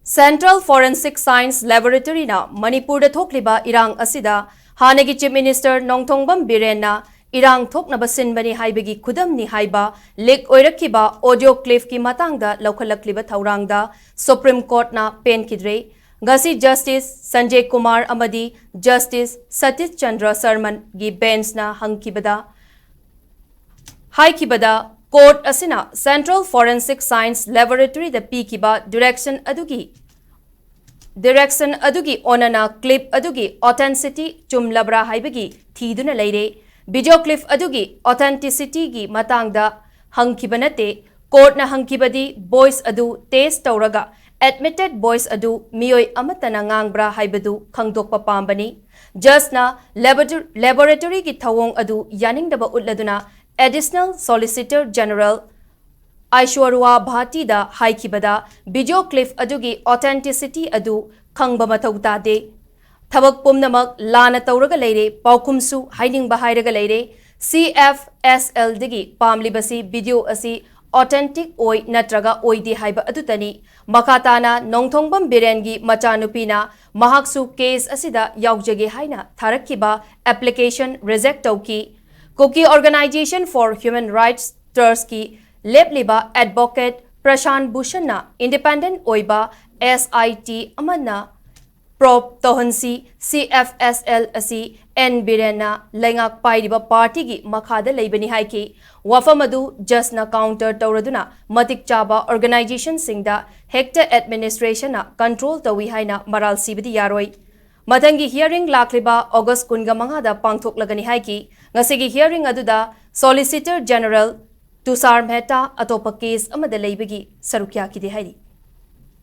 Central Forensic Science Laboratory na Manipur da thokliba irang asida hanagi Chief Minister Nongthongbam Biren na irang thoknaba sinbani haibagi khudam ni haiba lek oirakiba audio clip ki matangda laukhalakkliba thaurangda Supreme Court na pen kidre gasi Justice Sanjay Kumar amadi Justice Satish Chandra Sarman gi bench na hangkibada haikibada Court asina Central Forensic Science Laboratory da pikiba direction adugi onana clip adugi authenticity chumlabra haibagi thiduna leire video clip adugi authenticity gi matangda hangkibanate court na hangkibadi voice adu test tauraga admitted voice adu miyoi amatana ngangbra haibadu khangdokpa pambani just na laboratory gi thawong adu yaningdaba utladuna Additional Solicitor General Aishwarya Bhati da haikibada video clip adugi authenticity adu khangba mathau tade thabak pumnamak lana tauraga leire paukumsu hainingba hairaga leire CFSL digi pamlibasi video asi authentic oi natraga oidi haiba adutani makatana Nongthongbam Biren gi machanupina mahaksu case asida yaujage haina tharakiba application reject tauki Cookie Organization for Human Rights Trust ki lepliba advocate Prashant Bhushan na independent oiba SIT amana prop tohansi CFSL asi N Birena lengak pairiba party gi makhada leibani haiki wafamadu just na counter tauraduna matik chaba organization singda hector administration na control tawi haina maral sibidi yaroi Matangi hearing lakliba August kunga mangada pangthok lagani haiki ngasigi hearing aduda Solicitor General Tushar Mehta atopa case amada leibagi sarukya kidi hairi